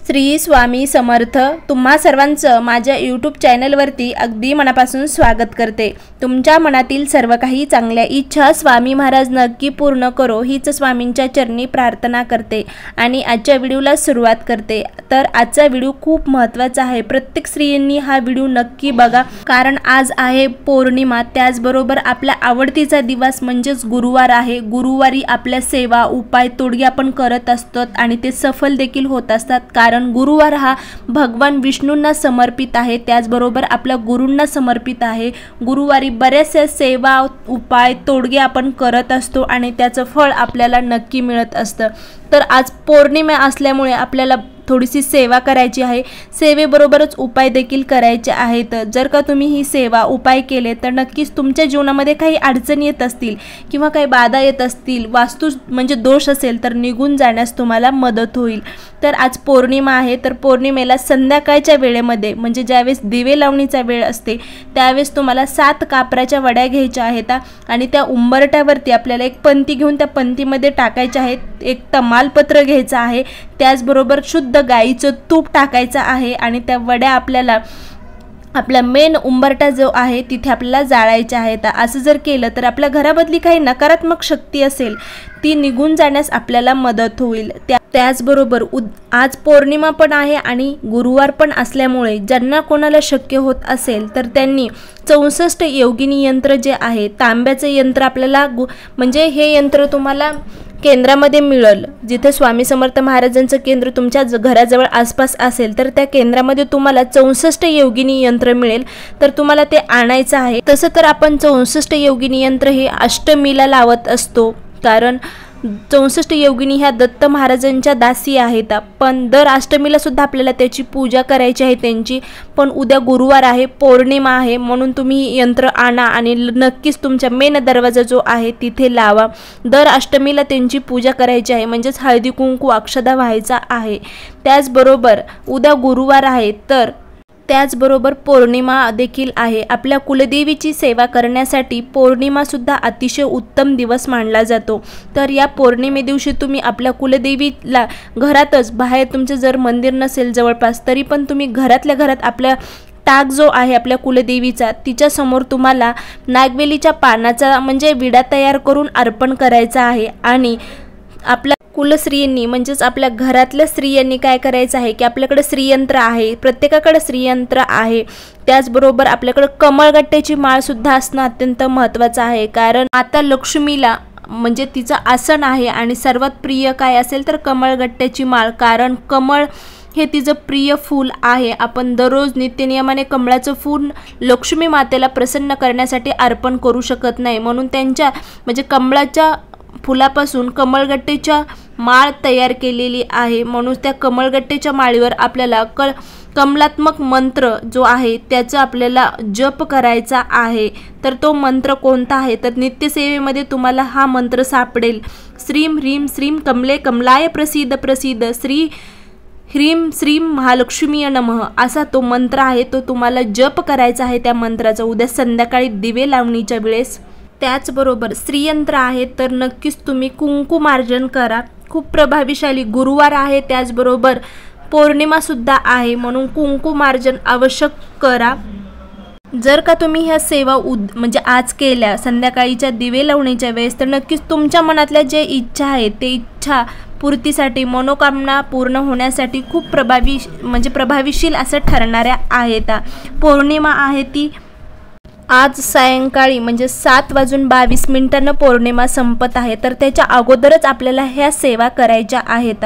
श्री स्वामी समर्थ। तुम्हा सर्वांचं माझ्या यूट्यूब चॅनलवरती अगदी मनापासून स्वागत करते। तुमच्या मनातील सर्व काही चांगल्या इच्छा स्वामी महाराज नक्की पूर्ण करो हीच स्वामींच्या चरणी प्रार्थना करते आणि आजच्या व्हिडिओला सुरुवात करते। तर आजचा व्हिडिओ खूप महत्त्वाचा आहे। प्रत्येक स्त्रियांनी हा व्हिडिओ नक्की बघा, कारण आज आहे पौर्णिमा, त्याचबरोबर आपला आवडतीचा दिवस म्हणजेच गुरुवार आहे। गुरुवारी आपल्या सेवा उपाय तोडगे आपण करत असतो आणि ते सफल देखील होत असतात, कारण गुरुवार हा भगवान विष्णूंना समर्पित आहे, त्याचबरोबर आपल्या गुरूंना समर्पित आहे। गुरुवारी बरेचसे सेवा उपाय तोडगे आपण करत असतो आणि त्याचं फळ आपल्याला नक्की मिळत असतं। तर आज पौर्णिमा असल्यामुळे आपल्याला थोडीशी सेवा करायची आहे, सेवेबरोबरच उपाय देखील करायचे आहेत। जर का तुम्ही ही सेवा उपाय केले तर नक्कीच तुमच्या जीवनामध्ये काही अडचणी येत असतील किंवा काही बाधा येत असतील, वास्तू म्हणजे दोष असेल तर निघून जाण्यास तुम्हाला मदत होईल। तर आज पौर्णिमा आहे, तर पौर्णिमेला संध्याकाळच्या वेळेमध्ये म्हणजे ज्यावेळेस दिवे लावणीचा वेळ असते त्यावेळेस तुम्हाला 7 कापराच्या वड्या घ्यायच्या आहेत आणि त्या उंबरट्यावरती आपल्याला एक पंती घेऊन त्या पंतीमध्ये टाकायच्या आहेत। एक तमालपत्र घ्यायचं आहे, त्याचबरोबर शुद्ध गाईचं तूप टाकायचं आहे आणि त्या वड्या आपल्याला आपला मेन उंबरटा जो आहे तिथे आपल्याला जाळायचे आहेत। असं जर केलं तर आपल्या घरामधली काही नकारात्मक शक्ती असेल ती निघून जाण्यास आपल्याला मदत होईल। त्याचबरोबर आज पौर्णिमा पण आहे आणि गुरुवार पण असल्यामुळे ज्यांना कोणाला शक्य होत असेल तर त्यांनी 64 योगिनी यंत्र जे आहे, तांब्याचे यंत्र आपल्याला म्हणजे हे यंत्र तुम्हाला केंद्रामध्ये मिळेल। जिथे स्वामी समर्थ महाराजांचं केंद्र तुमच्या घराजवळ आसपास असेल तर त्या केंद्रामध्ये तुम्हाला 64 योगिनी यंत्र मिळेल, तर तुम्हाला ते आणायचं आहे। तसं तर आपण 64 योगिनी यंत्र हे अष्टमीला लावत असतो, कारण 64 योगिनी ह्या दत्त महाराजांच्या दासी आहेत, पण दर अष्टमीला सुद्धा आपल्याला त्याची पूजा करायची आहे त्यांची। पण उद्या गुरुवार आहे, पौर्णिमा आहे, म्हणून तुम्ही यंत्र आणा आणि नक्कीच तुमच्या मेन दरवाजा जो आहे तिथे लावा। दर अष्टमीला त्यांची पूजा करायची आहे, म्हणजेच हळदी कुंकू अक्षदा व्हायचा आहे। त्याचबरोबर उद्या गुरुवार आहे तर त्याचबरोबर पौर्णिमा देखील आहे। आपल्या कुलदेवीची सेवा करण्यासाठी पौर्णिमा सुद्धा अतिशय उत्तम दिवस मानला जातो। तर या पौर्णिमे दिवशी तुम्ही आपल्या कुलदेवीला घरातच, बाहेर तुमचं जर मंदिर नसेल जवळपास तरी पण तुम्ही घरातल्या घरात आपल्या टाक जो आहे आपल्या कुलदेवीचा तिच्यासमोर तुम्हाला नागवेलीच्या पानाचा म्हणजे विडा तयार करून अर्पण करायचा आहे। आणि आपल्या कुलस्त्रियांनी म्हणजेच आपल्या घरातल्या स्त्रियांनी काय करायचं आहे की आपल्याकडे श्रीयंत्र आहे, प्रत्येकाकडे श्रीयंत्र आहे, त्याचबरोबर आपल्याकडे कमळगट्ट्याची माळ सुद्धा असणं अत्यंत महत्त्वाचं आहे। कारण आता लक्ष्मीला म्हणजे तिचं आसन आहे आणि सर्वात प्रिय काय असेल तर कमळगट्ट्याची माळ, कारण कमळ हे तिचं प्रिय फूल आहे। आपण दररोज नित्यनियमाने कमळाचं फूल लक्ष्मी मातेला प्रसन्न करण्यासाठी अर्पण करू शकत नाही, म्हणून त्यांच्या म्हणजे कमळाच्या फुलापासून कमळगट्टेच्या माळ तयार केलेली आहे। म्हणून त्या कमळगट्टेच्या माळीवर आपल्याला कमलात्मक मंत्र जो आहे त्याचा आपल्याला जप करायचा आहे। तर तो मंत्र कोणता आहे तर नित्यसेवेमध्ये तुम्हाला हा मंत्र सापडेल। श्रीम ह्रीम श्रीम कमले कमलाय प्रसिद्ध प्रसिद्ध श्री ह्रीम श्रीम महालक्ष्मीय नमः असा तो मंत्र आहे, तो तुम्हाला जप करायचा आहे त्या मंत्राचा उद्या संध्याकाळी दिवे लावणीच्या वेळेस। त्याचबरोबर श्रीयंत्र आहे तर नक्कीच तुम्ही कुंकुमार्जन करा, खूप प्रभावीशाली गुरुवार आहे, त्याचबरोबर पौर्णिमा सुद्धा आहे, म्हणून कुंकुमार्जन आवश्यक करा। जर का तुम्ही ह्या सेवा म्हणजे आज केल्या संध्याकाळीच्या दिवे लावणीच्या वेळेस तर नक्कीच तुमच्या मनातल्या जे इच्छा आहेत ते इच्छा पूर्तीसाठी, मनोकामना पूर्ण होण्यासाठी खूप प्रभावीशील असं ठरणाऱ्या आहेत। पौर्णिमा आहे ती आज सायंकाळी म्हणजे 7:22 पौर्णिमा संपत आहे, तर त्याच्या अगोदरच आपल्याला ह्या सेवा करायच्या आहेत।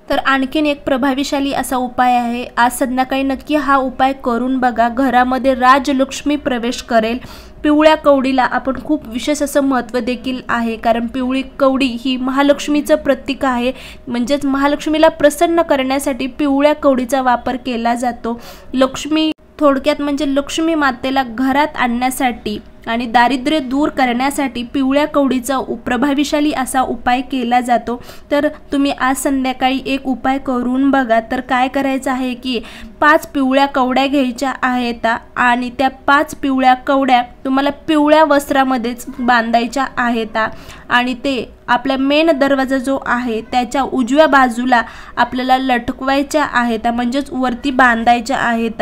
तर आणखीन एक प्रभावीशाली असा उपाय आहे, आज संध्याकाळी नक्की हा उपाय करून बघा। घरामध्ये राजलक्ष्मी प्रवेश करेल। पिवळ्या कवडीला आपण खूप विशेष असं महत्त्व देखील आहे, कारण पिवळी कवडी ही महालक्ष्मीचं प्रतीक आहे, म्हणजेच महालक्ष्मीला प्रसन्न करण्यासाठी पिवळ्या कवडीचा वापर केला जातो। लक्ष्मी थोडक्यात म्हणजे लक्ष्मी मातेला घरात आणण्यासाठी आणि दारिद्र्य दूर करण्यासाठी पिवळ्या कवडीचा प्रभावीशाली असा उपाय केला जातो। तर तुम्ही आज संध्याकाळी एक उपाय करून बघा। तर काय करायचं आहे की 5 पिवळ्या कवड्या घ्यायच्या आहेत आणि त्या 5 पिवळ्या कवड्या तुम्हाला पिवळ्या वस्त्रामध्येच बांधायच्या आहेत आणि ते आपल्या मेन दरवाजा जो आहे त्याच्या उजव्या बाजूला आपल्याला लटकवायच्या आहेत, म्हणजेच वरती बांधायच्या आहेत।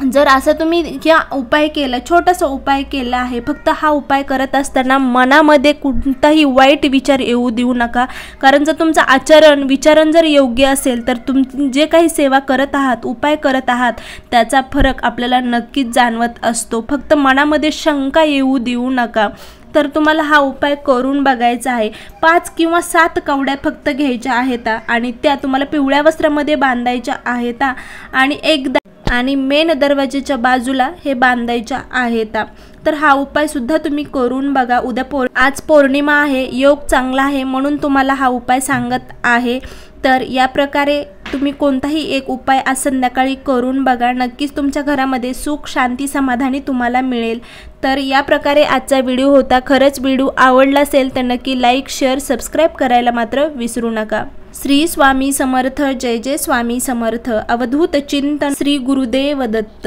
जर असं तुम्ही या उपाय केला, छोटासा उपाय केला आहे, फक्त हा उपाय करत असताना मनामध्ये कोणताही वाईट विचार येऊ देऊ नका। कारण जर तुमचं आचरण विचारण जर योग्य असेल तर तुम्ही जे काही सेवा करत आहात, उपाय करत आहात, त्याचा फरक आपल्याला नक्कीच जाणवत असतो। फक्त मनामध्ये शंका येऊ देऊ नका। तर तुम्हाला हा उपाय करून बघायचा आहे। 5 किंवा 7 कवड्या फक्त घ्यायच्या आहेत आणि त्या तुम्हाला पिवळ्या वस्त्रामध्ये बांधायच्या आहेत आणि एकदा आणि मेन दरवाजाच्या बाजूला हे बांधायच्या आहेत। तर हा उपाय सुद्धा तुम्ही करून बघा। आज पौर्णिमा आहे, योग चांगला आहे म्हणून तुम्हाला हा उपाय सांगत आहे। तर या प्रकारे तुम्ही कोणताही एक उपाय आज संध्याकाळी करून बघा, नक्कीच तुमच्या घरामध्ये सुख शांती समाधानी तुम्हाला मिळेल। तर या प्रकारे आजचा व्हिडिओ होता। खरंच व्हिडिओ आवडला असेल तर नक्की लाईक शेअर सबस्क्राईब करायला मात्र विसरू नका। श्री स्वामी समर्थ। जय जय स्वामी समर्थ। अवधूत चिंतन। श्री गुरुदेव दत्त।